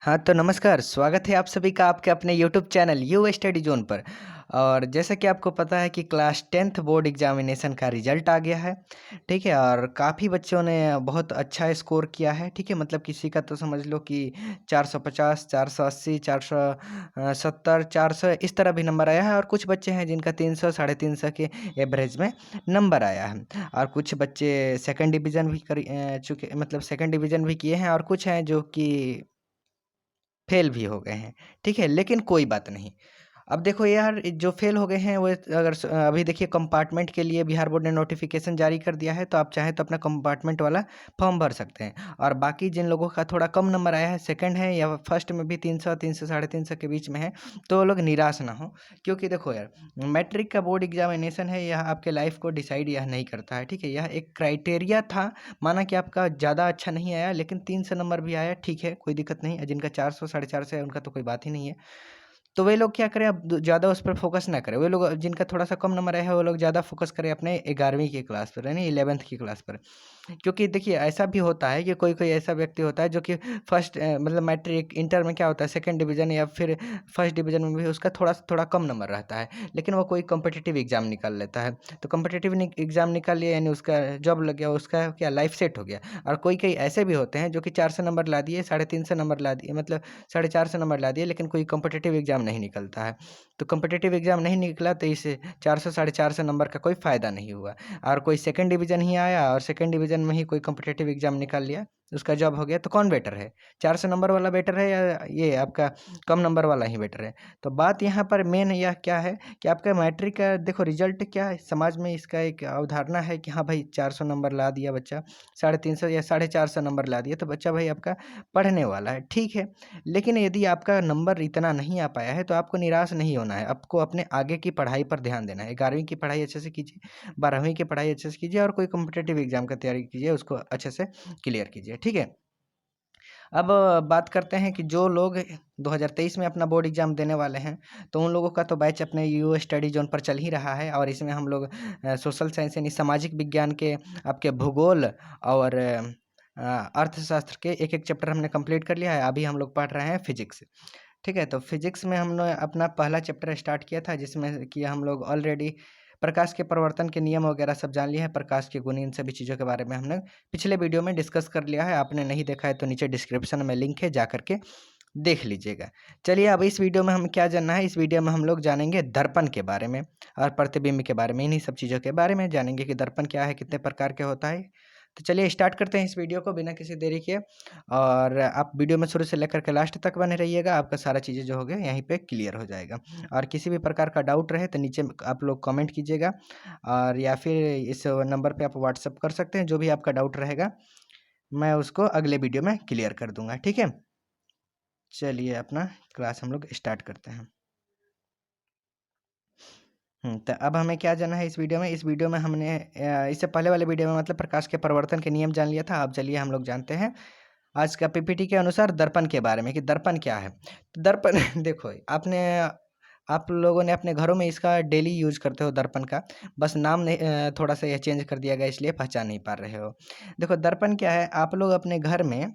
हाँ, तो नमस्कार, स्वागत है आप सभी का आपके अपने YouTube channel you study zone पर। और जैसा कि आपको पता है कि क्लास 10th बोर्ड एग्ज़ामिनेशन का रिज़ल्ट आ गया है, ठीक है? और काफ़ी बच्चों ने बहुत अच्छा स्कोर किया है, ठीक है? मतलब किसी का तो समझ लो कि 450, 480, 470, 400 इस तरह भी नंबर आया है और कुछ बच्चे हैं जिनका 300, साढ़े 300 के एवरेज में नंबर आया है। और कुछ बच्चे सेकंड डिवीज़न भी चुके मतलब सेकंड डिवीज़न भी किए हैं और कुछ हैं जो कि फेल भी हो गए हैं, ठीक है? लेकिन कोई बात नहीं। अब देखो यार जो फेल हो गए हैं वो अगर अभी देखिए कंपार्टमेंट के लिए बिहार बोर्ड ने नोटिफ़िकेशन जारी कर दिया है, तो आप चाहें तो अपना कंपार्टमेंट वाला फॉर्म भर सकते हैं। और बाकी जिन लोगों का थोड़ा कम नंबर आया है, सेकंड है या फर्स्ट में भी 300, 300 साढ़े 300 के बीच में है, तो वो लोग निराश ना हों। क्योंकि देखो यार, मैट्रिक का बोर्ड एग्ज़ामिनेशन है, यह आपके लाइफ़ को डिसाइड यह नहीं करता है, ठीक है? यह एक क्राइटेरिया था, माना कि आपका ज़्यादा अच्छा नहीं आया लेकिन 300 नंबर भी आया, ठीक है, कोई दिक्कत नहीं। जिनका 400, साढ़े 400 है उनका तो कोई बात ही नहीं है। तो वे लोग क्या करें, अब ज़्यादा उस पर फ़ोकस ना करें। वे लोग जिनका थोड़ा-सा कम नंबर आया है, वो लोग ज़्यादा फ़ोकस करें अपने 11वीं की क्लास पर, यानी 11th की क्लास पर। क्योंकि देखिए ऐसा भी होता है कि कोई-कोई ऐसा व्यक्ति होता है जो कि फर्स्ट मतलब मैट्रिक, इंटर में क्या होता है, सेकंड डिवीज़न या फिर फर्स्ट डिवीज़न में भी उसका थोड़ा कम नंबर रहता है। लेकिन वो कोई कॉम्पिटिटिव एग्ज़ाम निकाल लेता है। तो कॉम्पिटिटिव एग्ज़ाम निकाल लिया यानी उसका जॉब लग गया, उसका क्या लाइफ़ सेट हो गया। और कोई-कोई ऐसे भी होते हैं जो कि 400 नंबर ला दिए, साढ़े 300 नंबर ला दिए, मतलब साढ़े 400 नंबर ला दिए, लेकिन कोई कॉम्पिटिटिव एग्ज़ाम नहीं निकलता है। तो कॉम्पिटिटिव एग्ज़ाम नहीं निकला तो इस 400 साढ़े 400 नंबर का कोई फ़ायदा नहीं हुआ। और कोई सेकंड डिवीज़न ही आया और सेकंड डिवीज़न में ही कोई कॉम्पिटिटिव एग्ज़ाम निकाल लिया, उसका जॉब हो गया, तो कौन बेटर है? 400 नंबर वाला बेटर है या ये आपका कम नंबर वाला ही बेटर है? तो बात यहाँ पर मेन यह क्या है कि आपका मैट्रिक का देखो रिज़ल्ट क्या है, समाज में इसका एक अवधारणा है कि हाँ भाई 400 नंबर ला दिया बच्चा, साढ़े 300 या साढ़े 400 नंबर ला दिया, तो बच्चा भाई आपका पढ़ने वाला है, ठीक है। लेकिन यदि आपका नंबर इतना नहीं आ पाया है, तो आपको निराश नहीं होना है, आपको अपने आगे की पढ़ाई पर ध्यान देना है। 11वीं की पढ़ाई अच्छे से कीजिए, 12वीं की पढ़ाई अच्छे से कीजिए और कोई कॉम्पिटिटिव एग्ज़ाम का तैयारी कीजिए, उसको अच्छे से क्लियर कीजिए, ठीक है? अब बात करते हैं कि जो लोग 2023 में अपना बोर्ड एग्ज़ाम देने वाले हैं, तो उन लोगों का तो बैच अपने यू स्टडी ज़ोन पर चल ही रहा है और इसमें हम लोग सोशल साइंस यानी सामाजिक विज्ञान के, आपके भूगोल और अर्थशास्त्र के एक-एक चैप्टर हमने कंप्लीट कर लिया है। अभी हम लोग पढ़ रहे हैं फिज़िक्स, ठीक है? तो फिज़िक्स में हमने अपना पहला चैप्टर स्टार्ट किया था जिसमें कि हम लोग ऑलरेडी प्रकाश के प्रवर्तन के नियम वगैरह सब जान लिए हैं, प्रकाश के गुण, इन सभी चीज़ों के बारे में हमने पिछले वीडियो में डिस्कस कर लिया है। आपने नहीं देखा है तो नीचे डिस्क्रिप्शन में लिंक है, जा कर के देख लीजिएगा। चलिए अब इस वीडियो में हमें क्या जानना है, इस वीडियो में हम लोग जानेंगे दर्पण के बारे में और प्रतिबिंब के बारे में, इन्हीं सब चीज़ों के बारे में जानेंगे कि दर्पण क्या है, कितने प्रकार के होता है। तो चलिए स्टार्ट करते हैं इस वीडियो को बिना किसी देरी के। और आप वीडियो में शुरू से लेकर के लास्ट तक बने रहिएगा, आपका सारा चीज़ें जो हो गया यहीं पे क्लियर हो जाएगा। और किसी भी प्रकार का डाउट रहे तो नीचे आप लोग कमेंट कीजिएगा और या फिर इस नंबर पे आप व्हाट्सएप कर सकते हैं, जो भी आपका डाउट रहेगा, मैं उसको अगले वीडियो में क्लियर कर दूँगा, ठीक है? चलिए अपना क्लास हम लोग स्टार्ट करते हैं। तो अब हमें क्या जानना है इस वीडियो में? इस वीडियो में हमने इससे पहले वाले वीडियो में मतलब प्रकाश के परावर्तन के नियम जान लिया था। अब चलिए हम लोग जानते हैं आज का पीपीटी के अनुसार दर्पण के बारे में कि दर्पण क्या है? तो दर्पण देखो आप लोगों ने अपने घरों में इसका डेली यूज़ करते हो दर्पण का, बस नाम नहीं थोड़ा-सा यह चेंज कर दिया गया इसलिए पहचान नहीं पा रहे हो। देखो दर्पण क्या है? आप लोग अपने घर में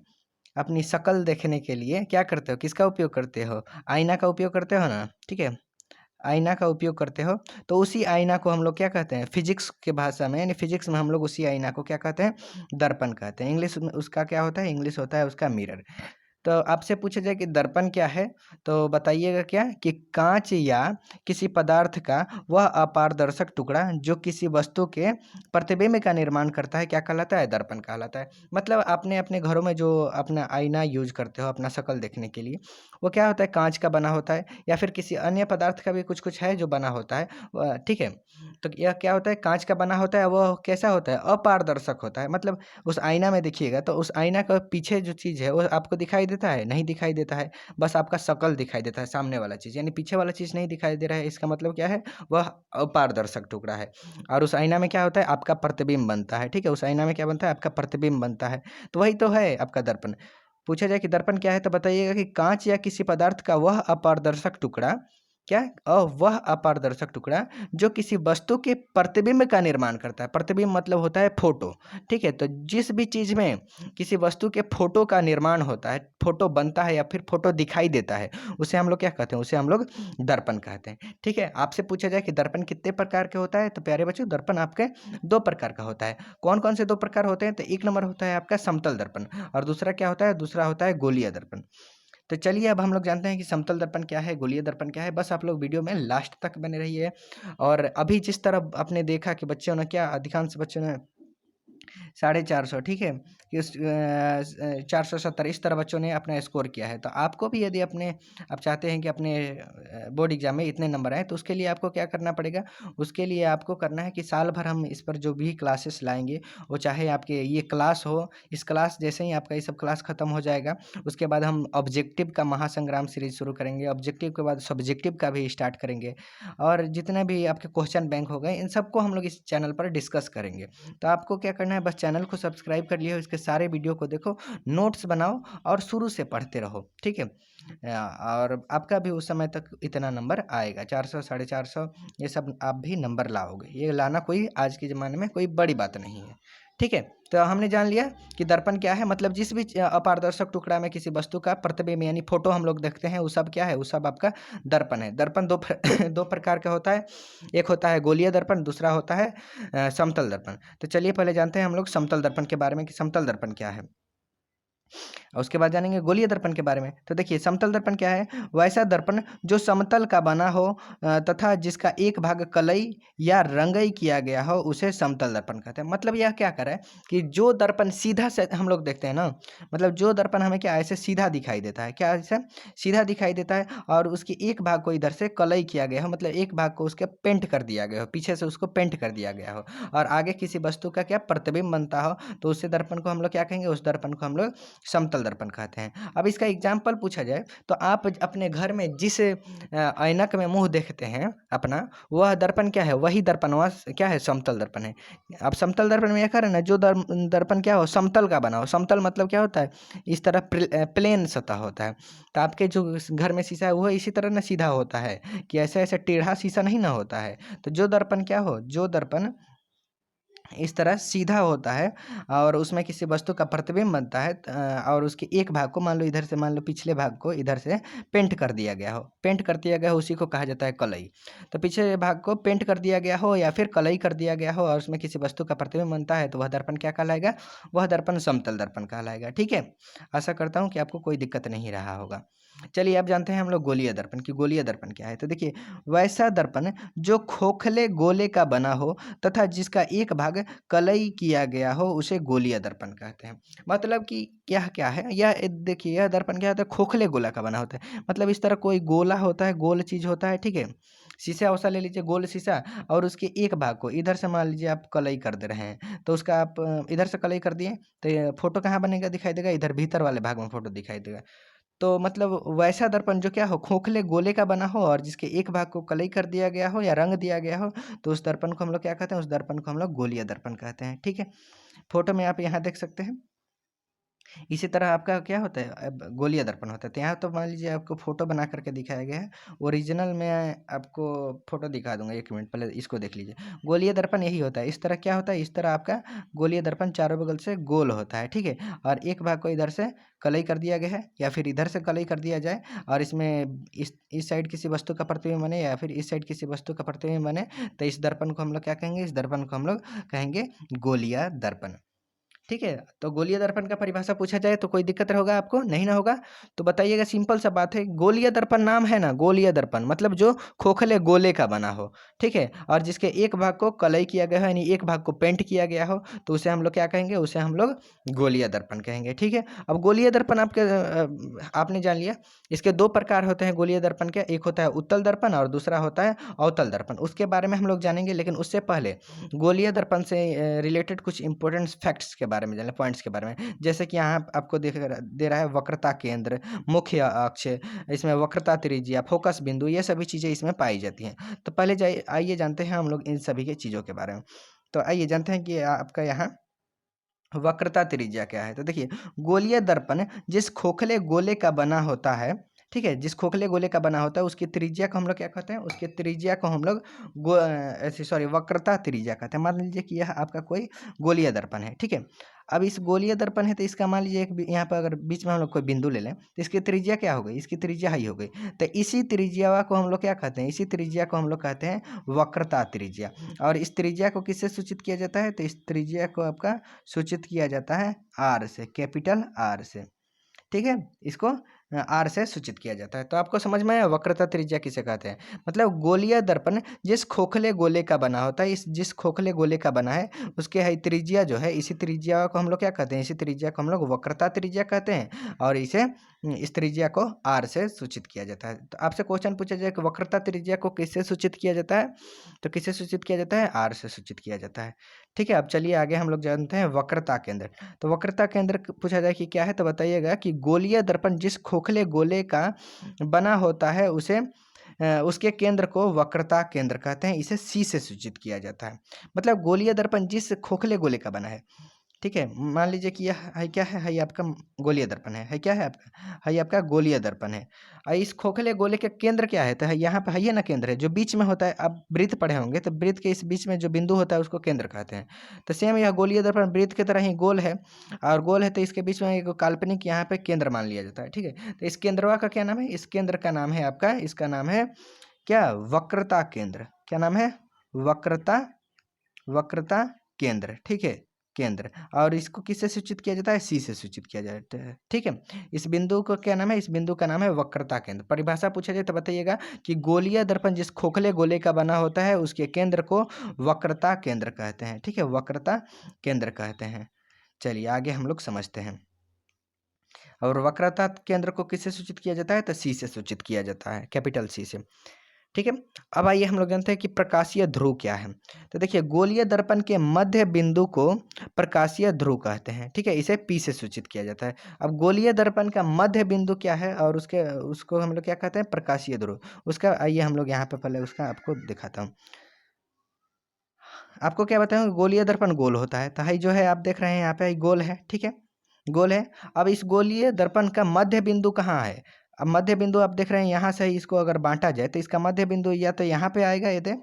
अपनी शक्ल देखने के लिए क्या करते हो? किसका उपयोग करते हो? आईना का उपयोग करते हो ना? ठीक है? आईना का उपयोग करते हो, तो उसी आईना को हम लोग क्या कहते हैं? फ़िज़िक्स के भाषा में यानी फ़िज़िक्स में हम लोग उसी आईना को क्या कहते हैं? दर्पण कहते हैं। इंग्लिश में उसका क्या होता है? इंग्लिश होता है उसका मिरर। तो आपसे पूछा जाए कि दर्पण क्या है? तो बताइएगा क्या? कि काँच या किसी पदार्थ का वह अपारदर्शक टुकड़ा जो किसी वस्तु के प्रतिबिंब का निर्माण करता है, क्या कहलाता है? दर्पण कहलाता है। मतलब आपने अपने घरों में जो अपना आईना यूज़ करते हो अपना शक्ल देखने के लिए, वो क्या होता है? काँच का बना होता है या फिर किसी अन्य पदार्थ का भी कुछ-कुछ है जो बना होता है। ठीक है? तो यह क्या होता है? काँच का बना होता है, वह कैसा होता है? अपारदर्शक होता है। मतलब उस आईना में देखिएगा तो उस आईना का पीछे जो चीज़ है वो आपको दिखाई देता है? नहीं दिखाई देता है। बस आपका शक्ल दिखाई देता है, सामने वाला चीज़। यानी पीछे वाला चीज़ नहीं दिखाई दे रहा है, इसका मतलब क्या है? वह अपारदर्शक टुकड़ा है। और उस आईना में क्या होता है? आपका प्रतिबिंब बनता है, ठीक है? उस आईना में क्या बनता है? आपका प्रतिबिंब बनता है। तो वही तो है आपका दर्पण। पूछा जाए कि दर्पण क्या है? तो बताइएगा कि काँच या किसी पदार्थ का वह अपारदर्शक टुकड़ा क्या? वह अपारदर्शक टुकड़ा जो किसी वस्तु के प्रतिबिंब का निर्माण करता है। प्रतिबिंब मतलब होता है फोटो, ठीक है? तो जिस भी चीज़ में किसी वस्तु के फोटो का निर्माण होता है, फोटो बनता है या फिर फोटो दिखाई देता है, उसे हम लोग क्या कहते हैं? उसे हम लोग दर्पण कहते हैं, ठीक है? आपसे पूछा जाए कि दर्पण कितने प्रकार के होता है, तो प्यारे बच्चों दर्पण आपके 2 प्रकार का होता है। कौन-कौन से 2 प्रकार होते हैं? तो एक नंबर होता है आपका समतल दर्पण और दूसरा क्या होता है? दूसरा होता है गोलीय दर्पण। तो चलिए अब हम लोग जानते हैं कि समतल दर्पण क्या है, गोलीय दर्पण क्या है। बस आप लोग वीडियो में लास्ट तक बने रहिए। और अभी जिस तरह आपने देखा कि बच्चों ने क्या, अधिकांश बच्चों ने 450, ठीक है? कि 470 इस तरह बच्चों ने अपना स्कोर किया है। तो आपको भी यदि आप चाहते हैं कि अपने बोर्ड एग्जाम में इतने नंबर आए, तो उसके लिए आपको क्या करना पड़ेगा? उसके लिए आपको करना है कि साल भर हम इस पर जो भी क्लासेस लाएंगे, वो चाहे आपके ये क्लास हो, इस क्लास जैसे ही आपका ये सब क्लास खत्म हो जाएगा, उसके बाद हम ऑब्जेक्टिव का महासंग्राम सीरीज शुरू करेंगे। ऑब्जेक्टिव के बाद सब्जेक्टिव का भी स्टार्ट करेंगे और जितने भी आपके क्वेश्चन बैंक हो गए, इन सबको हम लोग इस चैनल पर डिस्कस करेंगे। तो आपको क्या करना है? बस चैनल को सब्सक्राइब कर लियो, इसके सारे वीडियो को देखो, नोट्स बनाओ और शुरू से पढ़ते रहो, ठीक है? और आपका भी उस समय तक इतना नंबर आएगा, 400 450 ये सब आप भी नंबर लाओगे। ये लाना कोई आज के ज़माने में कोई बड़ी बात नहीं है, ठीक है? तो हमने जान लिया कि दर्पण क्या है, मतलब जिस भी अपारदर्शक टुकड़ा में किसी वस्तु का प्रतिबिंब यानी फोटो हम लोग देखते हैं, वो सब क्या है? वो सब आपका दर्पण है। दर्पण दो प्रकार का होता है, एक होता है गोलीय दर्पण, दूसरा होता है समतल दर्पण। तो चलिए पहले जानते हैं हम लोग समतल दर्पण के बारे में कि समतल दर्पण क्या है। और उसके बाद जानेंगे गोलीय दर्पण के बारे में। तो देखिए समतल दर्पण क्या है? वैसा दर्पण जो समतल का बना हो तथा जिसका एक भाग कलई या रंगई किया गया हो, उसे समतल दर्पण कहते हैं। मतलब यह क्या कर रहा है कि जो दर्पण सीधा से हम लोग देखते हैं ना, मतलब जो दर्पण हमें क्या ऐसे सीधा दिखाई देता है, क्या ऐसे सीधा दिखाई देता है और उसके एक भाग को इधर से कलई किया गया हो, मतलब एक भाग को उसके पेंट कर दिया गया हो, पीछे से उसको पेंट कर दिया गया हो और आगे किसी वस्तु का क्या प्रतिबिंब बनता हो, तो उसे दर्पण को हम लोग क्या कहेंगे? उस दर्पण को हम लोग समतल दर्पण कहते हैं। अब इसका एग्जाम्पल पूछा जाए तो आप अपने घर में जिस ऐनक में मुंह देखते हैं अपना, वह दर्पण क्या है? वही दर्पण वह क्या है? समतल दर्पण है। अब समतल दर्पण में यह करें ना, जो दर्पण क्या हो? समतल का बना हो। समतल मतलब क्या होता है? इस तरह प्लेन सतह होता है। तो आपके जो घर में शीशा है वो इसी तरह ना सीधा होता है कि ऐसे ऐसे टेढ़ा शीशा नहीं ना होता है। तो जो दर्पण क्या हो? जो दर्पण इस तरह सीधा होता है और उसमें किसी वस्तु का प्रतिबिंब बनता है और उसके एक भाग को मान लो इधर से, मान लो पिछले भाग को इधर से पेंट कर दिया गया हो, पेंट कर दिया गया हो, उसी को कहा जाता है कलई। तो पिछले भाग को पेंट कर दिया गया हो या फिर कलई कर दिया गया हो और उसमें किसी वस्तु का प्रतिबिंब बनता है, तो वह दर्पण क्या कहलाएगा? वह दर्पण समतल दर्पण कहलाएगा, ठीक है? आशा करता हूँ कि आपको कोई दिक्कत नहीं रहा होगा। चलिए अब जानते हैं हम लोग गोलीय दर्पण की गोलीय दर्पण क्या है। तो देखिए वैसा दर्पण जो खोखले गोले का बना हो तथा जिसका एक भाग कलई किया गया हो, उसे गोलीय दर्पण कहते हैं। मतलब कि क्या क्या है यह? देखिए यह दर्पण क्या होता है? खोखले गोला का बना होता है। मतलब इस तरह कोई गोला होता है, गोल चीज होता है, ठीक है? शीशा वैसा ले लीजिए, गोल शीशा, और उसके एक भाग को इधर से मान लीजिए आप कलई कर दे रहे हैं, तो उसका आप इधर से कलई कर दिए, तो ये फोटो कहाँ बनेगा? दिखाई देगा इधर भीतर वाले भाग में फोटो दिखाई देगा। तो मतलब वैसा दर्पण जो क्या हो? खोखले गोले का बना हो और जिसके एक भाग को कलई कर दिया गया हो या रंग दिया गया हो, तो उस दर्पण को हम लोग क्या कहते हैं? उस दर्पण को हम लोग गोलीय दर्पण कहते हैं, ठीक है? फोटो में आप यहाँ देख सकते हैं। इसी तरह आपका क्या होता है? अब गोलीय दर्पण होता है। तो यहाँ तो मान लीजिए आपको फ़ोटो बना करके दिखाया गया है। ओरिजिनल में आपको फ़ोटो दिखा दूँगा, 1 मिनट पहले इसको देख लीजिए। गोलीय दर्पण यही होता है। इस तरह क्या होता है? इस तरह आपका गोलीय दर्पण चारों बगल से गोल होता है, ठीक है? और एक भाग को इधर से कलई कर दिया गया है या फिर इधर से कलई कर दिया जाए और इसमें इस साइड किसी वस्तु का प्रतिबिंब बने या फिर इस साइड किसी वस्तु का प्रतिबिंब बने, तो इस दर्पण को हम लोग क्या कहेंगे? इस दर्पण को हम लोग कहेंगे गोलीय दर्पण। ठीक है? तो गोलीय दर्पण का परिभाषा पूछा जाए तो कोई दिक्कत होगा आपको? नहीं ना होगा? तो बताइएगा, सिंपल सा बात है, गोलीय दर्पण नाम है ना, गोलीय दर्पण मतलब जो खोखले गोले का बना हो, ठीक है? और जिसके एक भाग को कलई किया गया हो यानी एक भाग को पेंट किया गया हो, तो उसे हम लोग क्या कहेंगे? उसे हम लोग गोलीय दर्पण कहेंगे, ठीक है? अब गोलीय दर्पण आपने जान लिया। इसके 2 प्रकार होते हैं गोलीय दर्पण के, एक होता है उत्तल दर्पण और दूसरा होता है अवतल दर्पण। उसके बारे में हम लोग जानेंगे, लेकिन उससे पहले गोलीय दर्पण से रिलेटेड कुछ इंपॉर्टेंट फैक्ट्स के बारे में जान लें, पॉइंट्स के बारे में। जैसे कि यहाँ आपको दे रहा है वक्रता केंद्र, मुख्य अक्ष, इसमें वक्रता त्रिज्या, फोकस बिंदु, ये सभी चीज़ें इसमें पाई जाती हैं। तो पहले जाइए आइए जानते हैं हम लोग इन सभी के चीज़ों के बारे में। तो आइए जानते हैं कि आपका यहाँ वक्रता त्रिज्या क्या है। तो देखिए गोलीय दर्पण जिस खोखले गोले का बना होता है, ठीक है, जिस खोखले गोले का बना होता है उसकी त्रिज्या को हम लोग क्या कहते हैं, उसकी त्रिज्या को हम लोग ऐसे सॉरी वक्रता त्रिज्या कहते हैं। मान लीजिए कि यह आपका कोई गोलीय दर्पण है, ठीक है। अब इस गोलीय दर्पण है तो इसका मान लीजिए एक यहाँ पर अगर बीच में हम लोग कोई बिंदु ले लें तो इसकी त्रिज्या क्या हो गई, इसकी त्रिज्या हाई हो गई। तो इसी त्रिज्या को हम लोग क्या कहते हैं, इसी त्रिज्या को हम लोग कहते हैं वक्रता त्रिज्या। और इस त्रिज्या को किससे सूचित किया जाता है, तो इस त्रिज्या को आपका सूचित किया जाता है आर से, कैपिटल आर से, ठीक है। इसको आर से सूचित किया जाता है। तो आपको समझ में आया वक्रता त्रिज्या किसे कहते हैं। मतलब गोलीय दर्पण जिस खोखले गोले का बना होता है, इस जिस खोखले गोले का बना है उसके है त्रिज्या जो है, इसी त्रिज्या को हम लोग क्या कहते हैं, इसी त्रिज्या को हम लोग वक्रता त्रिज्या कहते हैं। और इसे इस त्रिज्या को आर से सूचित किया जाता है। तो आपसे क्वेश्चन पूछा जाए कि वक्रता त्रिज्या को किससे सूचित किया जाता है, तो किससे सूचित किया जाता है, आर से सूचित किया जाता है। ठीक है, अब चलिए आगे हम लोग जानते हैं वक्रता केंद्र। तो वक्रता केंद्र पूछा जाए कि क्या है, तो बताइएगा कि गोलीय दर्पण जिस खोखले गोले का बना होता है उसे उसके केंद्र को वक्रता केंद्र कहते हैं। इसे सी से सूचित किया जाता है। मतलब गोलीय दर्पण जिस खोखले गोले का बना है, ठीक है। मान लीजिए कि यह है क्या है आपका गोलीय दर्पण है क्या है आपका, है आपका गोलीय दर्पण है। और इस खोखले गोले के केंद्र क्या है, तो यहाँ पे है ना केंद्र है जो बीच में होता है। आप वृत्त पढ़े होंगे तो वृत्त के इस बीच में जो बिंदु होता है उसको केंद्र कहते हैं। तो सेम यह गोलीय दर्पण वृत्त की तरह ही गोल है, और गोल है तो इसके बीच में एक काल्पनिक यहाँ पे केंद्र मान लिया जाता है, ठीक है। तो इस केंद्रवा का क्या नाम है, इस केंद्र का नाम है आपका, इसका नाम है क्या, वक्रता केंद्र। क्या नाम है, वक्रता, वक्रता केंद्र, ठीक है, केंद्र। और इसको किससे सूचित किया जाता है, सी से सूचित किया जाता है, ठीक है। इस बिंदु को क्या नाम है, इस बिंदु का नाम है वक्रता केंद्र। परिभाषा पूछा जाए तो बताइएगा कि गोलीय दर्पण जिस खोखले गोले का बना होता है उसके केंद्र को वक्रता केंद्र कहते हैं, ठीक है, वक्रता केंद्र कहते हैं। चलिए आगे हम लोग समझते हैं। और वक्रता केंद्र को किससे सूचित किया जाता है, तो सी से सूचित किया जाता है, कैपिटल सी से, ठीक है। अब आइए हम लोग जानते हैं कि प्रकाशीय ध्रुव क्या है। तो देखिए गोलीय दर्पण के मध्य बिंदु को प्रकाशीय ध्रुव कहते हैं, ठीक है, इसे पी से सूचित किया जाता है। अब गोलीय दर्पण का मध्य बिंदु क्या है और उसको हम लोग क्या कहते हैं, प्रकाशीय ध्रुव। उसका आइए हम लोग यहाँ पे पहले उसका आपको दिखाता हूँ। आपको क्या बताऊँ, गोलीय दर्पण गोल होता है, तो हाई जो है आप देख रहे हैं यहाँ पे गोल है, ठीक है, गोल है। अब इस गोलीय दर्पण का मध्य बिंदु कहाँ है, अब मध्य बिंदु आप देख रहे हैं यहाँ से ही इसको अगर बांटा जाए तो इसका मध्य बिंदु या तो यहाँ पे आएगा, ये दे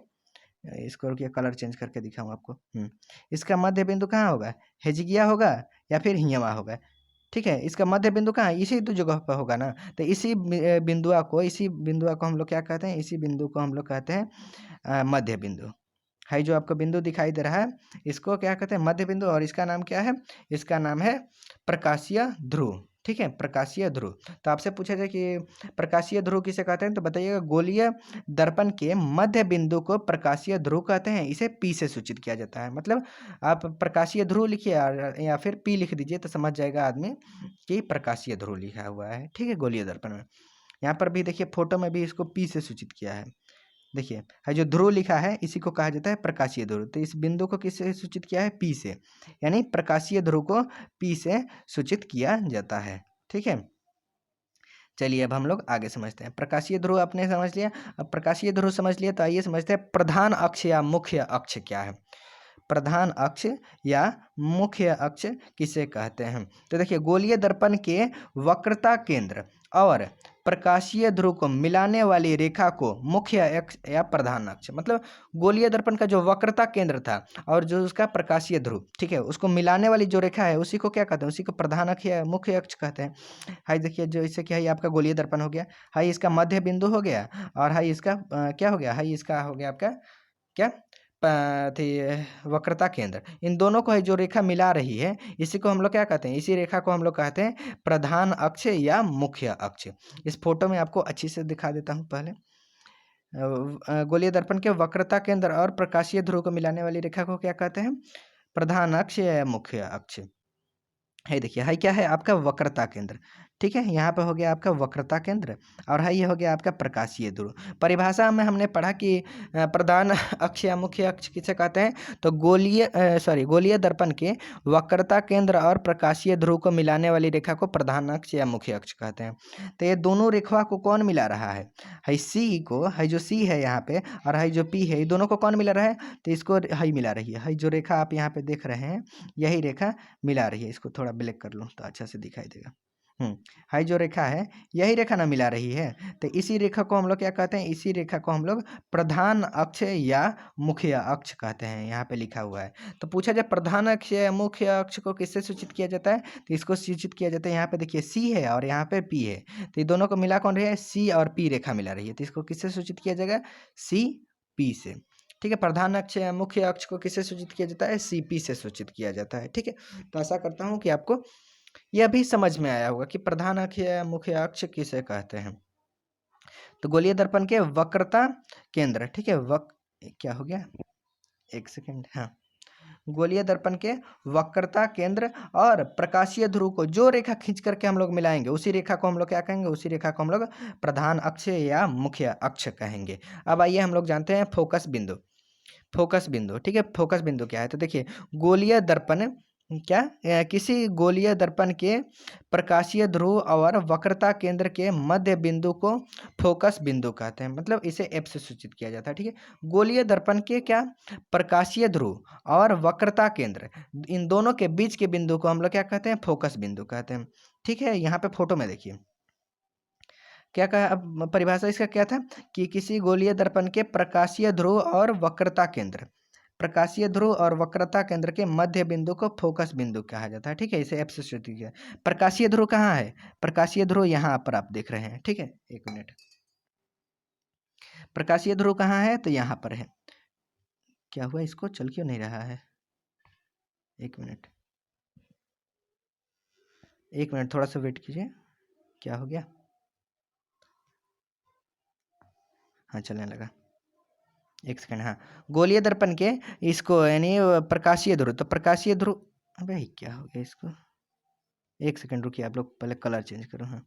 इसको रुकिए कलर चेंज करके दिखाऊं आपको। इसका मध्य बिंदु कहाँ होगा, हेजिगिया होगा या फिर हियमा होगा, ठीक है। इसका मध्य बिंदु कहाँ है, इसी दो जगह पर होगा ना। तो इसी इसी बिंदुआ को हम लोग क्या कहते हैं, इसी बिंदु को हम लोग कहते हैं मध्य बिंदु। है जो आपको बिंदु दिखाई दे रहा है इसको क्या कहते हैं, मध्य बिंदु। और इसका नाम क्या है, इसका नाम है प्रकाशीय ध्रुव, ठीक है, प्रकाशीय ध्रुव। तो आपसे पूछा जाए कि प्रकाशीय ध्रुव किसे कहते हैं, तो बताइएगा गोलीय दर्पण के मध्य बिंदु को प्रकाशीय ध्रुव कहते हैं, इसे पी से सूचित किया जाता है। मतलब आप प्रकाशीय ध्रुव लिखिए या फिर पी लिख दीजिए तो समझ जाएगा आदमी कि प्रकाशीय ध्रुव लिखा हुआ है, ठीक है, गोलीय दर्पण में। यहाँ पर भी देखिए फोटो में भी इसको पी से सूचित किया है। देखिए है जो ध्रुव लिखा है इसी को कहा जाता है प्रकाशीय ध्रुव। तो इस बिंदु को किससे सूचित किया है, पी से, यानी प्रकाशीय ध्रुव को पी से सूचित किया जाता है, ठीक है। चलिए अब हम लोग आगे समझते हैं। प्रकाशीय ध्रुव आपने समझ लिया, अब प्रकाशीय ध्रुव समझ लिया तो आइए समझते हैं प्रधान अक्ष या मुख्य अक्ष क्या है। प्रधान अक्ष या मुख्य अक्ष किसे कहते हैं, तो देखिए गोलीय दर्पण के वक्रता केंद्र और प्रकाशीय ध्रुव को मिलाने वाली रेखा को मुख्य अक्ष या प्रधान अक्ष, मतलब गोलीय दर्पण का जो वक्रता केंद्र था और जो उसका प्रकाशीय ध्रुव, ठीक है, उसको मिलाने वाली जो रेखा है उसी को क्या कहते हैं, उसी को प्रधान अक्ष या मुख्य अक्ष कहते हैं। हाई देखिए जो इससे क्या है, आपका गोलीय दर्पण हो गया, हाई इसका मध्य बिंदु हो गया, और हाई इसका क्या हो गया, हाई इसका हो गया आपका क्या, थी वक्रता केंद्र। इन दोनों को है जो रेखा मिला रही है इसी को हम लोग क्या कहते हैं, इसी रेखा को हम लोग कहते हैं प्रधान अक्ष या मुख्य अक्ष। इस फोटो में आपको अच्छी से दिखा देता हूँ पहले। गोलीय दर्पण के वक्रता केंद्र और प्रकाशीय ध्रुव को मिलाने वाली रेखा को क्या कहते हैं, प्रधान अक्ष या मुख्य अक्ष। है देखिए है क्या है आपका वक्रता केंद्र, ठीक है, यहाँ पे हो गया आपका वक्रता केंद्र, और है ये हो गया आपका प्रकाशीय ध्रुव। परिभाषा में हमने पढ़ा कि प्रधान अक्ष या मुख्य अक्ष किसे कहते हैं, तो गोलीय दर्पण के वक्रता केंद्र और प्रकाशीय ध्रुव को मिलाने वाली रेखा को प्रधान अक्ष या मुख्य अक्ष कहते हैं। तो ये दोनों रेखा को कौन मिला रहा है सी को, है जो सी है यहाँ पे और है जो पी है, ये दोनों को कौन मिला रहा है, तो इसको है मिला रही है जो रेखा आप यहाँ पे देख रहे हैं, यही रेखा मिला रही है। इसको थोड़ा ब्लैक कर लूँ तो अच्छा से दिखाई देगा। हाई जो रेखा है यही रेखा ना मिला रही है, तो इसी रेखा को हम लोग क्या कहते हैं, इसी रेखा को हम लोग प्रधान अक्ष या मुख्य अक्ष कहते हैं, यहाँ पे लिखा हुआ है। तो पूछा जाए प्रधान अक्ष या मुख्य अक्ष को किससे सूचित किया जाता है, तो इसको सूचित किया जाता है, यहाँ पे देखिए सी है और यहाँ पे पी है, तो ये दोनों को मिला कौन रही है, सी और पी रेखा मिला रही है, तो इसको किससे सूचित किया जाएगा, सी पी से। ठीक है, प्रधान अक्ष या मुख्य अक्ष को किससे सूचित किया जाता है, सीपी से सूचित किया जाता है। ठीक है, तो आशा करता हूँ कि आपको यह भी समझ में आया होगा कि प्रधान अक्ष या मुख्य अक्ष किसे कहते हैं। तो गोलीय दर्पण के वक्रता केंद्र, ठीक है, क्या हो गया, एक सेकंड, हाँ, गोलीय दर्पण के वक्रता केंद्र और प्रकाशीय ध्रुव को जो रेखा खींच करके हम लोग मिलाएंगे उसी रेखा को हम लोग क्या कहेंगे, उसी रेखा को हम लोग प्रधान अक्ष या मुख्य अक्ष कहेंगे। अब आइए हम लोग जानते हैं फोकस बिंदु। फोकस बिंदु, ठीक है, फोकस बिंदु क्या है, तो देखिए गोलीय दर्पण क्या किसी गोलीय दर्पण के प्रकाशीय ध्रुव और वक्रता केंद्र के मध्य बिंदु को फोकस बिंदु कहते हैं, मतलब इसे एफ से सूचित किया जाता है। ठीक है, गोलीय दर्पण के क्या प्रकाशीय ध्रुव और वक्रता केंद्र, इन दोनों के बीच के बिंदु को हम लोग क्या कहते हैं, फोकस बिंदु कहते हैं। ठीक है, यहाँ पे फोटो में देखिए क्या कहा, अब परिभाषा इसका क्या था कि किसी गोलीय दर्पण के प्रकाशीय ध्रुव और वक्रता केंद्र, प्रकाशीय ध्रुव और वक्रता केंद्र के मध्य बिंदु को फोकस बिंदु कहा जाता है। ठीक है, इसे एफ से सूचित किया। प्रकाशीय ध्रुव कहाँ है, प्रकाशीय ध्रुव यहाँ पर आप देख रहे हैं। ठीक है, एक मिनट, प्रकाशीय ध्रुव कहाँ है, तो यहाँ पर है। क्या हुआ, इसको चल क्यों नहीं रहा है, एक मिनट, एक मिनट, थोड़ा सा वेट कीजिए, क्या हो गया, हाँ चलने लगा, एक सेकंड, हाँ, गोलीय दर्पण के इसको यानी प्रकाशीय ध्रुव, तो प्रकाशीय ध्रुव, अबे क्या हो गया इसको, एक सेकंड रुकिए, आप लोग पहले कलर चेंज करो, हाँ,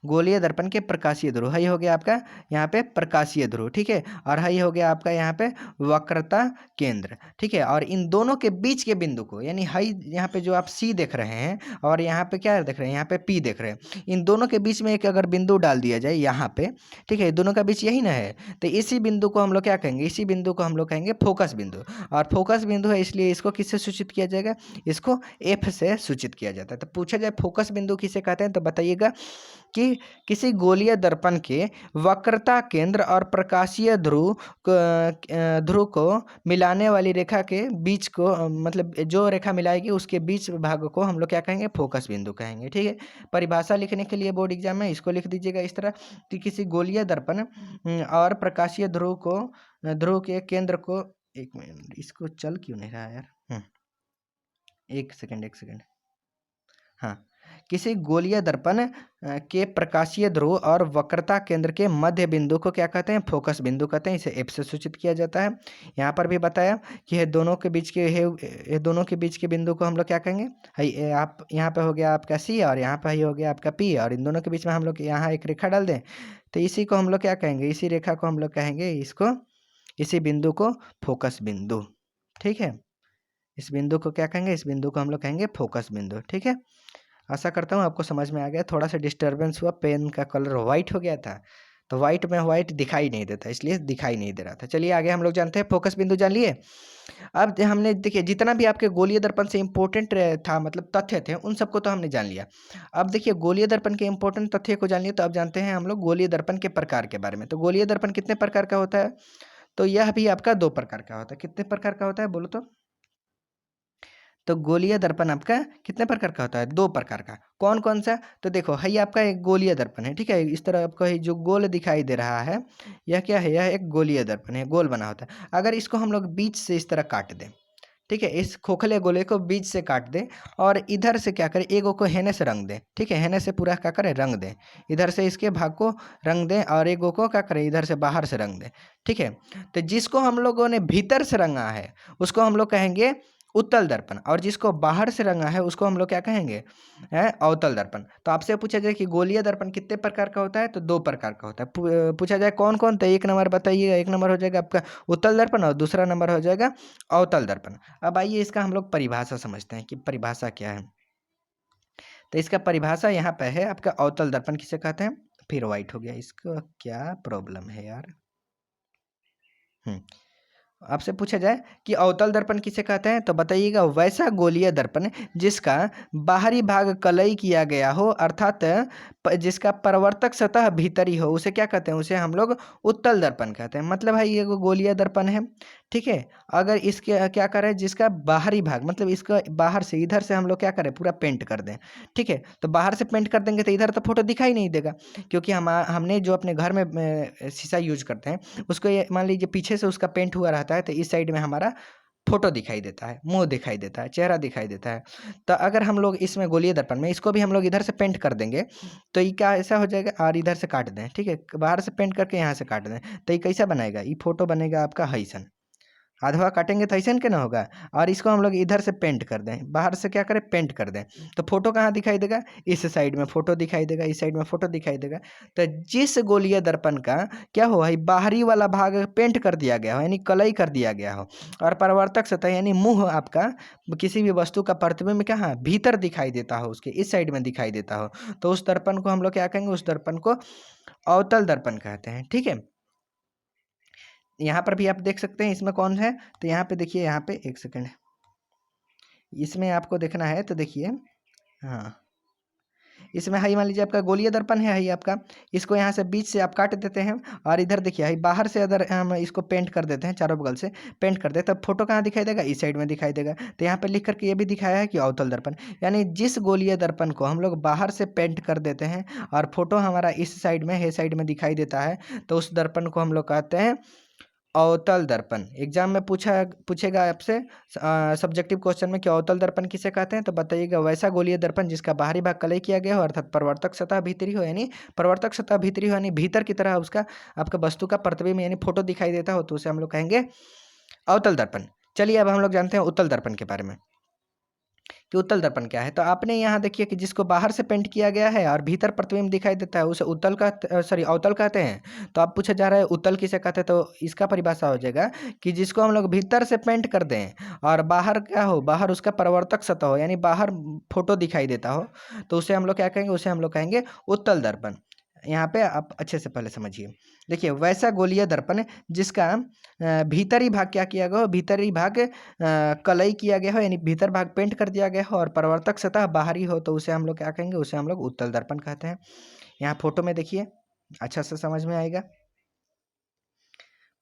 गोलीय दर्पण के प्रकाशीय ध्रुव, हाई हो गया आपका यहाँ पे प्रकाशीय ध्रुव। ठीक है, और हाई हो गया आपका यहाँ पे वक्रता केंद्र। ठीक है, और इन दोनों के बीच के बिंदु को यानी हाई यहाँ पे जो आप सी देख रहे हैं और यहाँ पे क्या देख रहे हैं, यहाँ पे पी देख रहे हैं, इन दोनों के बीच में एक अगर बिंदु डाल दिया जाए यहाँ पे, ठीक है, दोनों का बीच यही ना है, तो इसी बिंदु को हम लोग क्या कहेंगे, इसी बिंदु को हम लोग कहेंगे फोकस बिंदु। और फोकस बिंदु है इसलिए इसको किससे सूचित किया जाएगा, इसको एफ से सूचित किया जाता है। तो पूछा जाए फोकस बिंदु किसे कहते हैं, तो बताइएगा कि किसी गोलीय दर्पण के वक्रता केंद्र और प्रकाशीय ध्रुव को मिलाने वाली रेखा के बीच को मतलब जो रेखा मिलाएगी उसके बीच भाग को हम लोग क्या कहेंगे, फोकस बिंदु कहेंगे। ठीक है, परिभाषा लिखने के लिए बोर्ड एग्जाम में इसको लिख दीजिएगा इस तरह कि किसी गोलीय दर्पण और प्रकाशीय ध्रुव के केंद्र को, एक मिनट, इसको चल क्यों नहीं रहा यार, एक सेकंड, एक सेकंड, हाँ, किसी गोलीय दर्पण के प्रकाशीय ध्रुव और वक्रता केंद्र के मध्य बिंदु को क्या कहते हैं, फोकस बिंदु कहते हैं, इसे एफ से सूचित किया जाता है। यहाँ पर भी बताया कि ये दोनों के बीच के ये दोनों के बीच के बिंदु को हम लोग क्या कहेंगे, है आप यहाँ पे हो गया आपका सी और यहाँ पे हो गया आपका पी, और इन दोनों के बीच में हम लोग यहाँ एक रेखा डाल दें तो इसी को हम लोग क्या कहेंगे, इसी रेखा को हम लोग कहेंगे, इसको इसी बिंदु को फोकस बिंदु। ठीक है, इस बिंदु को क्या कहेंगे, इस बिंदु को हम लोग कहेंगे फोकस बिंदु। ठीक है, आशा करता हूँ आपको समझ में आ गया, थोड़ा सा डिस्टरबेंस हुआ, पेन का कलर वाइट हो गया था, तो वाइट में वाइट दिखाई नहीं देता इसलिए दिखाई नहीं दे रहा था। चलिए आगे हम लोग जानते हैं, फोकस बिंदु जान लिए। अब हमने देखिए जितना भी आपके गोलीय दर्पण से इंपॉर्टेंट था मतलब तथ्य थे उन सबको तो हमने जान लिया। अब देखिए गोलीय दर्पण के इंपॉर्टेंट तथ्य को जान लिए, तो अब जानते हैं हम लोग गोलीय दर्पण के प्रकार के बारे में। तो गोलीय दर्पण कितने प्रकार का होता है, तो यह भी आपका 2 प्रकार का होता है। कितने प्रकार का होता है बोलो तो गोलीय दर्पण आपका कितने प्रकार का होता है, 2 प्रकार का। कौन कौन सा, तो देखो है आपका एक गोलीय दर्पण है। ठीक है, इस तरह आपको ये जो गोल दिखाई दे रहा है यह क्या है, यह एक गोलीय दर्पण है, गोल बना होता है। अगर इसको हम लोग बीच से इस तरह काट दें, ठीक है, इस खोखले गोले को बीच से काट दें और इधर से क्या करें, एगो को हेने से रंग दें। ठीक है, हेने से पूरा क्या करें, रंग दें, इधर से इसके भाग को रंग दें और एगो को क्या करें, इधर से बाहर से रंग दें। ठीक है, तो जिसको हम लोगों ने भीतर से रंगा है उसको हम लोग कहेंगे उत्तल दर्पण, और जिसको बाहर से रंगा है उसको हम लोग क्या कहेंगे, है अवतल दर्पण। तो आपसे पूछा जाए कि गोलीय दर्पण कितने प्रकार का होता है, तो 2 प्रकार का होता है। पूछा जाए कौन कौन, तो 1 नंबर बताइएगा, 1 नंबर हो जाएगा आपका उत्तल दर्पण और दूसरा नंबर हो जाएगा अवतल दर्पण। अब आइए इसका हम लोग परिभाषा समझते हैं कि परिभाषा क्या है। तो इसका परिभाषा यहाँ पे है आपका अवतल दर्पण किसे कहते हैं, फिर वाइट हो गया, इसको क्या प्रॉब्लम है यार, आपसे पूछा जाए कि अवतल दर्पण किसे कहते हैं, तो बताइएगा वैसा गोलीय दर्पण जिसका बाहरी भाग कलई किया गया हो, अर्थात जिसका परावर्तक सतह भीतरी हो, उसे क्या कहते हैं, उसे हम लोग उत्तल दर्पण कहते हैं। मतलब भाई ये गोलीय दर्पण है, ठीक है। अगर इसके क्या करें, जिसका बाहरी भाग मतलब इसका बाहर से इधर से हम लोग क्या करें, पूरा पेंट कर दें, ठीक है। तो बाहर से पेंट कर देंगे तो इधर तो फोटो दिखाई नहीं देगा, क्योंकि हमने जो अपने घर में शीशा यूज करते हैं उसको ये मान लीजिए पीछे से उसका पेंट हुआ रहता है, तो इस साइड में हमारा फोटो दिखाई देता है, मुंह दिखाई देता है, चेहरा दिखाई देता है। तो अगर हम लोग इसमें गोलीय दर्पण में इसको भी हम लोग इधर से पेंट कर देंगे तो ये क्या ऐसा हो जाएगा, और इधर से काट दें, ठीक है, बाहर से पेंट करके यहाँ से काट दें, तो ये कैसा बनाएगा, ये फोटो बनेगा आपका हईसन। आधवा काटेंगे तो ऐसा के ना होगा। और इसको हम लोग इधर से पेंट कर दें, बाहर से क्या करें, पेंट कर दें, तो फोटो कहाँ दिखाई देगा, इस साइड में फोटो दिखाई देगा, इस साइड में फोटो दिखाई देगा। तो जिस गोलीय दर्पण का क्या हो भाई, बाहरी वाला भाग पेंट कर दिया गया हो, यानी कलई कर दिया गया हो, और परावर्तक सतह यानी मुंह आपका किसी भी वस्तु का प्रतिबिंब कहाँ भीतर दिखाई देता हो, उसके इस साइड में दिखाई देता हो, तो उस दर्पण को हम लोग क्या कहेंगे, उस दर्पण को अवतल दर्पण कहते हैं, ठीक है। यहाँ पर भी आप देख सकते हैं इसमें कौन है, तो यहाँ पे देखिए, यहाँ पे एक सेकंड, इसमें आपको देखना है तो देखिए, हाँ इसमें हाई मान लीजिए आपका गोलीय दर्पण है, हाई आपका, इसको यहाँ से बीच से आप काट देते हैं, और इधर देखिए हाई बाहर से अगर हम इसको पेंट कर देते हैं, चारों बगल से पेंट कर दे, तब फोटो कहाँ दिखाई देगा, इस साइड में दिखाई देगा। तो यहाँ पे लिख करके ये भी दिखाया है कि अवतल दर्पण, यानी जिस गोलीय दर्पण को हम लोग बाहर से पेंट कर देते हैं और फोटो हमारा इस साइड में है साइड में दिखाई देता है, तो उस दर्पण को हम लोग कहते हैं अवतल दर्पण। एग्जाम में पूछेगा आपसे सब्जेक्टिव क्वेश्चन में कि अवतल दर्पण किसे कहते हैं, तो बताइएगा वैसा गोलीय दर्पण जिसका बाहरी भाग कलई किया गया हो, अर्थात प्रवर्तक सतह भीतरी हो, यानी प्रवर्तक सतह भीतरी हो यानी भीतर की तरह उसका आपका वस्तु का प्रतिबिंब यानी फोटो दिखाई देता हो, तो उसे हम लोग कहेंगे अवतल दर्पण। चलिए अब हम लोग जानते हैं उत्तल दर्पण के बारे में कि उत्तल दर्पण क्या है। तो आपने यहाँ देखिए कि जिसको बाहर से पेंट किया गया है और भीतर प्रतिबिंब दिखाई देता है उसे उत्तल का सॉरी अवतल कहते हैं। तो आप पूछा जा रहा है उत्तल किसे कहते हैं, तो इसका परिभाषा हो जाएगा कि जिसको हम लोग भीतर से पेंट कर दें और बाहर क्या हो, बाहर उसका परावर्तक सतह हो, यानी बाहर फोटो दिखाई देता हो, तो उसे हम लोग क्या कहेंगे, उसे हम लोग कहेंगे उत्तल दर्पण। यहाँ पे आप अच्छे से पहले समझिए, देखिए वैसा गोलीय दर्पण जिसका भीतरी भाग क्या किया गया हो, भीतरी भाग कलई किया गया हो, यानी भीतर भाग पेंट कर दिया गया हो और परावर्तक सतह बाहरी हो, तो उसे हम लोग क्या कहेंगे, उसे हम लोग उत्तल दर्पण कहते हैं। यहाँ फोटो में देखिए, अच्छा से समझ में आएगा।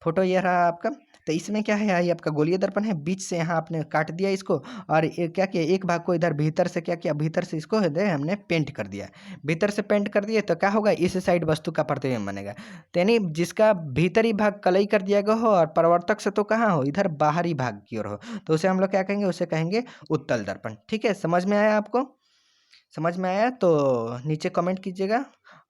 फोटो ये रहा आपका, तो इसमें क्या है, ये आपका गोलीय दर्पण है, बीच से यहाँ आपने काट दिया इसको, और ये क्या किया, एक भाग को इधर भीतर से क्या किया, भीतर से इसको है हमने पेंट कर दिया, भीतर से पेंट कर दिए, तो क्या होगा, इस साइड वस्तु का प्रतिबिंब बनेगा। तो यानी जिसका भीतरी भाग कलई कर दिया गया हो और परावर्तक से तो कहाँ हो, इधर बाहरी भाग की ओर हो, तो उसे हम लोग क्या कहेंगे, उसे कहेंगे उत्तल दर्पण। ठीक है, समझ में आया आपको, समझ में आया तो नीचे कमेंट कीजिएगा,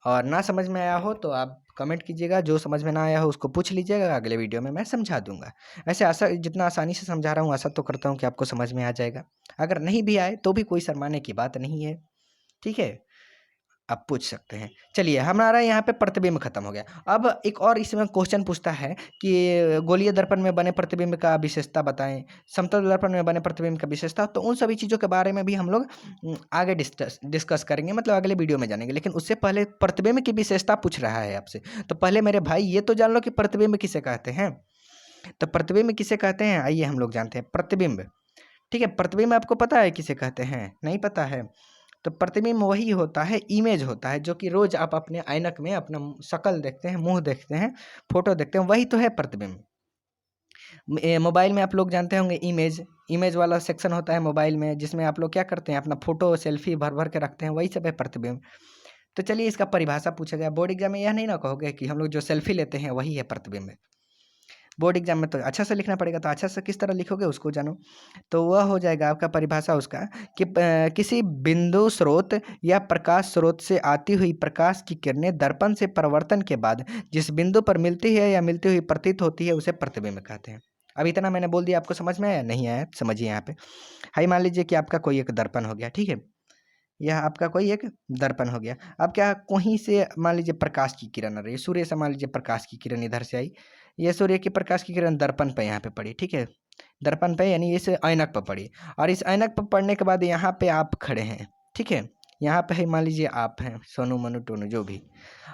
और ना समझ में आया हो तो आप कमेंट कीजिएगा, जो समझ में ना आया हो उसको पूछ लीजिएगा, अगले वीडियो में मैं समझा दूंगा। ऐसे आशा जितना आसानी से समझा रहा हूँ आशा तो करता हूँ कि आपको समझ में आ जाएगा। अगर नहीं भी आए तो भी कोई शर्माने की बात नहीं है, ठीक है, आप पूछ सकते हैं। चलिए हमारा यहाँ पे प्रतिबिंब खत्म हो गया। अब एक और इसमें क्वेश्चन पूछता है कि गोलीय दर्पण में बने प्रतिबिंब का विशेषता बताएं, समतल दर्पण में बने प्रतिबिंब का विशेषता। तो उन सभी चीज़ों के बारे में भी हम लोग आगे डिस्कस करेंगे, मतलब अगले वीडियो में जानेंगे। लेकिन उससे पहले प्रतिबिंब की विशेषता पूछ रहा है आपसे, तो पहले मेरे भाई ये तो जान लो कि प्रतिबिंब किसे कहते हैं। तो प्रतिबिंब किसे कहते हैं, आइए हम लोग जानते हैं प्रतिबिंब। ठीक है, प्रतिबिंब आपको पता है किसे कहते हैं, नहीं पता है, तो प्रतिबिंब वही होता है, इमेज होता है, जो कि रोज आप अपने ऐनक में अपना शक्ल देखते हैं, मुंह देखते हैं, फोटो देखते हैं, वही तो है प्रतिबिंब। मोबाइल में आप लोग जानते होंगे इमेज, इमेज वाला सेक्शन होता है मोबाइल में, जिसमें आप लोग क्या करते हैं, अपना फोटो सेल्फी भर भर के रखते हैं, वही सब है प्रतिबिंब। तो चलिए इसका परिभाषा पूछा जाए, बोर्ड एग्जाम में यह नहीं ना कहोगे कि हम लोग जो सेल्फी लेते हैं वही है प्रतिबिंब। बोर्ड एग्जाम में तो अच्छा से लिखना पड़ेगा, तो अच्छा से किस तरह लिखोगे उसको जानो। तो वह हो जाएगा आपका परिभाषा उसका कि किसी बिंदु स्रोत या प्रकाश स्रोत से आती हुई प्रकाश की किरणें दर्पण से परावर्तन के बाद जिस बिंदु पर मिलती है या मिलती हुई प्रतीत होती है उसे प्रतिबिंब कहते हैं। अब इतना मैंने बोल दिया, आपको समझ में आया, नहीं आया समझिए यहाँ पे। हाई मान लीजिए कि आपका कोई एक दर्पण हो गया, ठीक है, यह आपका कोई एक दर्पण हो गया। अब क्या, कहीं से मान लीजिए प्रकाश की किरण आ रही है, सूर्य से मान लीजिए प्रकाश की किरण इधर से आई, ये सूर्य की प्रकाश की किरण दर्पण पे यहाँ पे पड़ी, ठीक है, दर्पण पे यानी इस ऐनक पर पड़ी, और इस ऐनक पर पड़ने के बाद यहाँ पे आप खड़े हैं, ठीक है, यहाँ पे है मान लीजिए आप हैं, सोनू मनु टोनू जो भी,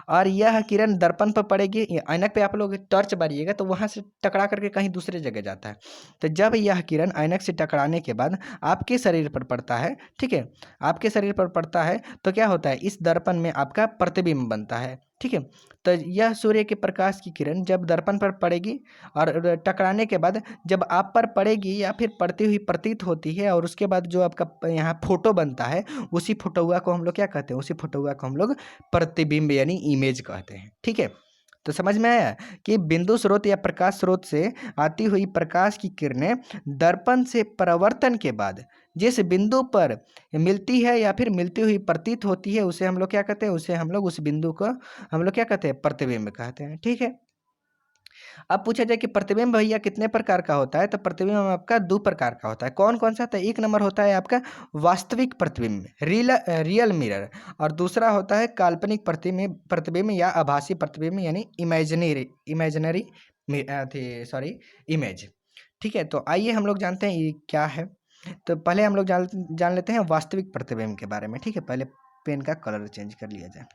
और यह किरण दर्पण पर पड़ेगी, ऐनक पे आप लोग टॉर्च मारिएगा तो वहाँ से टकरा करके कहीं दूसरे जगह जाता है। तो जब यह किरण ऐनक से टकराने के बाद आपके शरीर पर पड़ता है, ठीक है, आपके शरीर पर पड़ता है तो क्या होता है, इस दर्पण में आपका प्रतिबिंब बनता है, ठीक है। तो यह सूर्य के प्रकाश की किरण जब दर्पण पर पड़ेगी और टकराने के बाद जब आप पर पड़ेगी या फिर पड़ती हुई प्रतीत होती है, और उसके बाद जो आपका यहाँ फोटो बनता है, उसी फोटोआ को हम लोग क्या कहते हैं, उसी फोटोआ को हम लोग प्रतिबिंब यानी इमेज कहते हैं, ठीक है। तो समझ में आया कि बिंदु स्रोत या प्रकाश स्रोत से आती हुई प्रकाश की किरणें दर्पण से परावर्तन के बाद जिस बिंदु पर मिलती है या फिर मिलती हुई प्रतीत होती है, उसे हम लोग क्या कहते हैं, उसे हम लोग उस बिंदु को हम लोग क्या कहते हैं, प्रतिबिंब कहते हैं, ठीक है। अब पूछा जाए कि प्रतिबिंब भैया कितने प्रकार का होता है, तो प्रतिबिंब आपका दो प्रकार का होता है। कौन कौन सा? तो एक नंबर होता है आपका वास्तविक प्रतिबिंब, रियल मिरर, और दूसरा होता है काल्पनिक प्रतिबिंब या आभासी प्रतिबिंब यानी इमेजिनरी सॉरी इमेज, ठीक है। तो आइए हम लोग जानते हैं ये क्या है। तो पहले हम लोग जान लेते हैं वास्तविक प्रतिबिंब के बारे में, ठीक है। पहले पेन का कलर चेंज कर लिया जाए।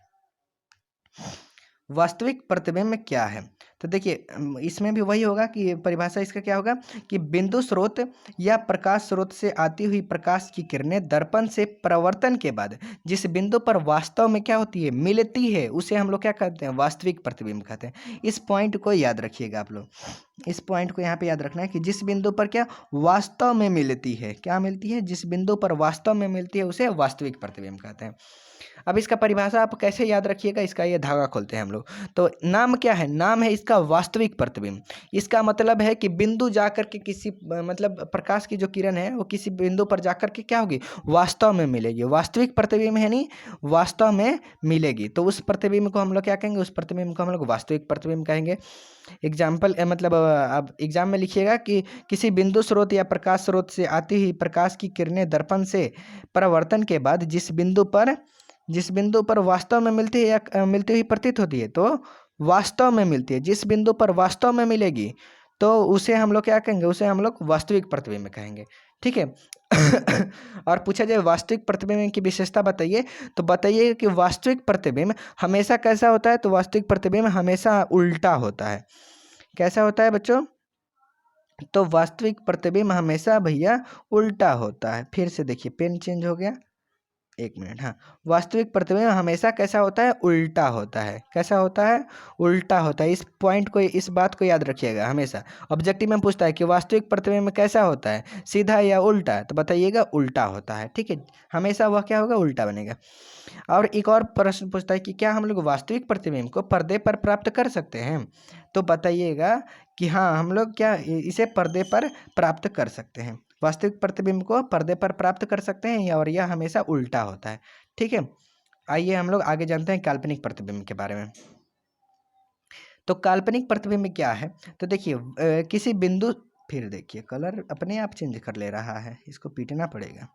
वास्तविक प्रतिबिंब क्या है? तो देखिए इसमें भी वही होगा कि परिभाषा इसका क्या होगा कि बिंदु स्रोत या प्रकाश स्रोत से आती हुई प्रकाश की किरणें दर्पण से परावर्तन के बाद जिस बिंदु पर वास्तव में क्या होती है, मिलती है, उसे हम लोग क्या कहते हैं, वास्तविक प्रतिबिंब कहते हैं। इस पॉइंट को याद रखिएगा आप लोग, इस पॉइंट को यहाँ पे याद रखना है कि जिस बिंदु पर क्या वास्तव में मिलती है, क्या मिलती है, जिस बिंदु पर वास्तव में मिलती है उसे वास्तविक प्रतिबिंब कहते हैं। अब इसका परिभाषा आप कैसे याद रखिएगा, इसका ये धागा खोलते हैं हम लोग। तो नाम क्या है, नाम है इसका वास्तविक प्रतिबिंब। इसका मतलब है कि बिंदु जाकर के किसी मतलब प्रकाश की जो किरण है वो किसी बिंदु पर जाकर के क्या होगी, वास्तव में मिलेगी। वास्तविक प्रतिबिंब है नहीं, वास्तव में मिलेगी, तो उस प्रतिबिंब को हम लोग क्या कहेंगे, उस प्रतिबिंब को हम लोग वास्तविक प्रतिबिंब कहेंगे। एग्जाम्पल मतलब आप एग्जाम में लिखिएगा कि किसी बिंदु स्रोत या प्रकाश स्रोत से आती हुई प्रकाश की किरणें दर्पण से परावर्तन के बाद जिस बिंदु पर वास्तव में मिलती है या मिलती हुई प्रतीत होती है, तो वास्तव में मिलती है, जिस बिंदु पर वास्तव में मिलेगी तो उसे हम लोग क्या कहेंगे, उसे हम लोग वास्तविक प्रतिबिंब कहेंगे, ठीक है। और पूछा जाए वास्तविक प्रतिबिंब की विशेषता बताइए, तो बताइए कि वास्तविक प्रतिबिंब हमेशा कैसा होता है, तो वास्तविक प्रतिबिंब हमेशा उल्टा होता है। कैसा होता है बच्चों? तो वास्तविक प्रतिबिंब हमेशा भैया उल्टा होता है। फिर से देखिए पेन चेंज हो गया, एक मिनट, हाँ। वास्तविक प्रतिबिंब हमेशा कैसा होता है, उल्टा होता है। कैसा होता है, उल्टा होता है। इस पॉइंट को, इस बात को याद रखिएगा हमेशा। ऑब्जेक्टिव में पूछता है कि वास्तविक प्रतिबिंब कैसा होता है, सीधा या उल्टा, तो बताइएगा उल्टा होता है, ठीक है। हमेशा वह क्या होगा, उल्टा बनेगा। और एक और प्रश्न पूछता है कि क्या हम लोग वास्तविक प्रतिबिंब को पर्दे पर प्राप्त कर सकते हैं, तो बताइएगा कि हाँ, हम लोग क्या इसे पर्दे पर प्राप्त कर सकते हैं। वास्तविक प्रतिबिंब को पर्दे पर प्राप्त कर सकते हैं, और यह हमेशा उल्टा होता है, ठीक है। आइए हम लोग आगे जानते हैं काल्पनिक प्रतिबिंब के बारे में। तो काल्पनिक प्रतिबिंब क्या है, तो देखिए किसी बिंदु, फिर देखिए कलर अपने आप चेंज कर ले रहा है, इसको पीटना पड़ेगा।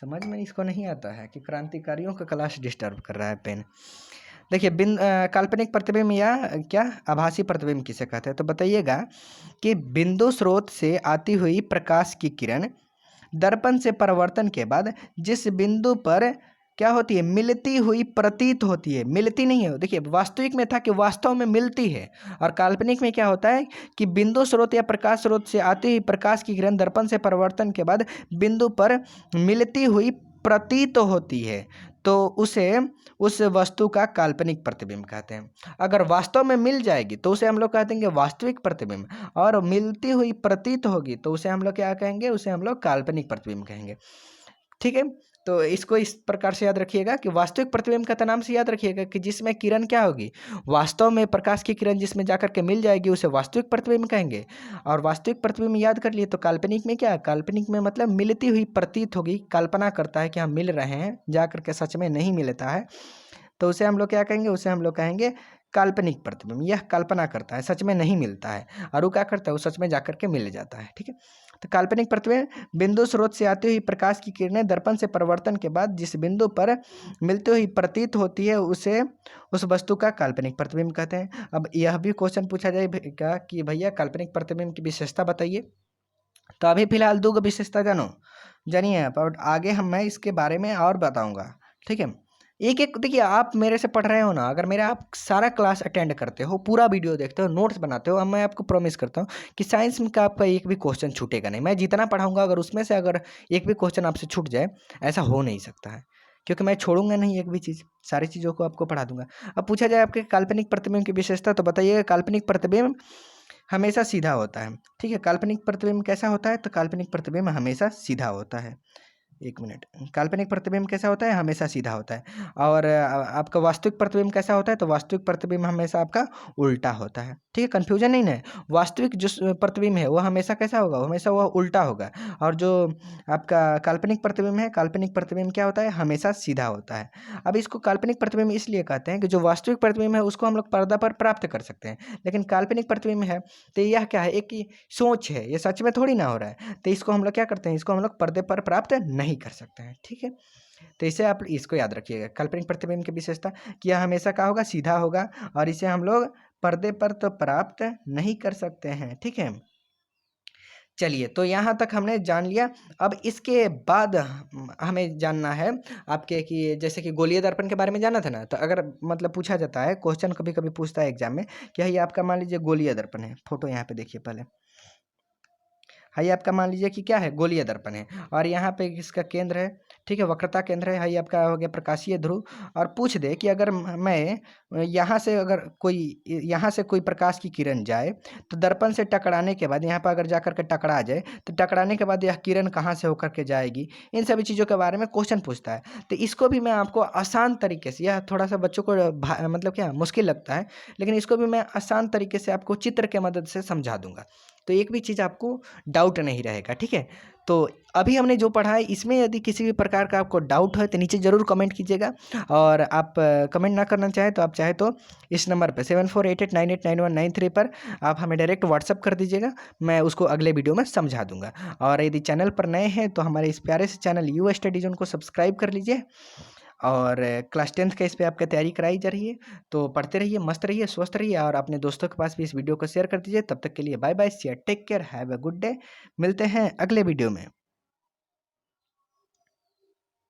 समझ में इसको नहीं आता है कि क्रांतिकारियों का क्लास डिस्टर्ब कर रहा है पेन। देखिए काल्पनिक प्रतिबिंब या क्या आभासी प्रतिबिंब किसे कहते हैं, तो बताइएगा कि बिंदु स्रोत से आती हुई प्रकाश की किरण दर्पण से परावर्तन के बाद जिस बिंदु पर क्या होती है, मिलती हुई प्रतीत होती है, मिलती नहीं है। देखिए वास्तविक में था कि वास्तव में मिलती है, और काल्पनिक में क्या होता है कि बिंदु स्रोत या प्रकाश स्रोत से आती हुई प्रकाश की किरण दर्पण से परावर्तन के बाद बिंदु पर मिलती हुई प्रतीत होती है, तो उसे उस वस्तु का काल्पनिक प्रतिबिंब कहते हैं। अगर वास्तव में मिल जाएगी तो उसे हम लोग कह देंगे वास्तविक प्रतिबिंब, और मिलती हुई प्रतीत होगी तो उसे हम लोग क्या कहेंगे, उसे हम लोग काल्पनिक प्रतिबिंब कहेंगे, ठीक है। तो इसको इस प्रकार से याद रखिएगा कि वास्तविक प्रतिबिंब का नाम से याद रखिएगा कि जिसमें किरण क्या होगी, वास्तव में प्रकाश की किरण जिसमें जाकर के मिल जाएगी उसे वास्तविक प्रतिबिंब कहेंगे। और वास्तविक प्रतिबिंब याद कर लिए, तो काल्पनिक में क्या, काल्पनिक में मतलब मिलती हुई प्रतीत होगी, कल्पना करता है कि हम मिल रहे हैं, जाकर के सच में नहीं मिलता है, तो उसे हम लोग क्या कहेंगे, उसे हम लोग कहेंगे काल्पनिक प्रतिबिंब। यह कल्पना करता है, सच में नहीं मिलता है, और वो क्या करता है, वो सच में जाकर के मिल जाता है, ठीक है। तो काल्पनिक प्रतिबिंब बिंदु स्रोत से आती हुई प्रकाश की किरणें दर्पण से परावर्तन के बाद जिस बिंदु पर मिलती हुई प्रतीत होती है उसे उस वस्तु का काल्पनिक प्रतिबिंब कहते हैं। अब यह भी क्वेश्चन पूछा जाएगा कि भैया काल्पनिक प्रतिबिंब की विशेषता बताइए, तो अभी फिलहाल दो विशेषता जानिए आप, और आगे मैं इसके बारे में और बताऊंगा, ठीक है। एक-एक देखिए, आप मेरे से पढ़ रहे हो ना, अगर मेरा आप सारा क्लास अटेंड करते हो, पूरा वीडियो देखते हो, नोट्स बनाते हो, अब मैं आपको प्रॉमिस करता हूँ कि साइंस में का आपका एक भी क्वेश्चन छूटेगा नहीं। मैं जितना पढ़ाऊँगा, अगर उसमें से अगर एक भी क्वेश्चन आपसे छूट जाए, ऐसा हो नहीं सकता है। क्योंकि मैं छोड़ूँगा नहीं एक भी चीज़, सारी चीज़ों को आपको पढ़ा दूँगा। अब पूछा जाए आपके काल्पनिक प्रतिबिंब की विशेषता, तो बताइए काल्पनिक प्रतिबिंब हमेशा सीधा होता है। ठीक है, काल्पनिक प्रतिबिंब कैसा होता है? तो काल्पनिक प्रतिबिंब हमेशा सीधा होता है। 1 मिनट। काल्पनिक प्रतिबिंब कैसा होता है? हमेशा सीधा होता है। और आपका वास्तविक प्रतिबिंब कैसा होता है? तो वास्तविक प्रतिबिंब हमेशा आपका उल्टा होता है। ठीक है, कन्फ्यूज़न नहीं ना है। वास्तविक जो प्रतिबिंब है वो हमेशा कैसा होगा? हमेशा वो उल्टा होगा। और जो आपका काल्पनिक प्रतिबिंब है, काल्पनिक प्रतिबिंब क्या होता है? हमेशा सीधा होता है। अब इसको काल्पनिक प्रतिबिंब इसलिए कहते हैं कि जो वास्तविक प्रतिबिंब है उसको हम लोग पर्दा पर प्राप्त कर सकते हैं। लेकिन काल्पनिक प्रतिबिंब है तो यह क्या है? एक ही सोच है, ये सच में थोड़ी ना हो रहा है। तो इसको हम लोग क्या करते हैं? इसको हम लोग पर्दे पर प्राप्त नहीं कर सकते हैं। ठीक है? तो इसे आप इसको याद रखिएगा, काल्पनिक प्रतिबिंब की विशेषता कि यह हमेशा क्या होगा? सीधा होगा और इसे हम लोग पर्दे पर तो प्राप्त नहीं कर सकते हैं। ठीक है? चलिए, तो यहाँ तक हमने जान लिया। अब इसके बाद हमें जानना है आपके कि जैसे कि गोलीय दर्पण के बारे में जाना था ना, तो अगर मतलब पूछा जाता है, क्वेश्चन कभी-कभी पूछता है एग्ज़ाम में कि ये आपका मान लीजिए गोलीय दर्पण है। फ़ोटो यहाँ पे देखिए पहले। ये आपका मान लीजिए कि क्या है? गोलीय दर्पण है और यहाँ पे इसका केंद्र है, ठीक है? वक्रता केंद्र है, ये आपका हो गया प्रकाशीय ध्रुव। और पूछ दे कि अगर मैं यहाँ से अगर कोई यहाँ से कोई प्रकाश की किरण जाए, तो दर्पण से टकराने के बाद यहाँ पे अगर जाकर के टकरा जाए, तो टकराने के बाद यह किरण कहाँ से होकर के जाएगी? इन सभी चीज़ों के बारे में क्वेश्चन पूछता है। तो इसको भी मैं आपको आसान तरीके से, यह थोड़ा-सा बच्चों को मतलब क्या मुश्किल लगता है, लेकिन इसको भी मैं आसान तरीके से आपको चित्र के मदद से समझा दूँगा। तो एक भी चीज़ आपको डाउट नहीं रहेगा, ठीक है? तो अभी हमने जो पढ़ा है इसमें यदि किसी भी प्रकार का आपको डाउट है तो नीचे ज़रूर कमेंट कीजिएगा। और आप कमेंट ना करना चाहें तो आप चाहे तो इस नंबर पे 7488989193 पर आप हमें डायरेक्ट व्हाट्सएप कर दीजिएगा, मैं उसको अगले वीडियो में समझा दूँगा। और यदि चैनल पर नए हैं तो हमारे इस प्यारे से चैनल यू स्टडी ज़ोन को सब्सक्राइब कर लीजिए। और क्लास 10th का इस पे आपका तैयारी कराई जा रही है, तो पढ़ते रहिए, मस्त रहिए, स्वस्थ रहिए और अपने दोस्तों के पास भी इस वीडियो को शेयर कर दीजिए। तब तक के लिए bye bye, see ya take care, have a good day. मिलते हैं अगले वीडियो में।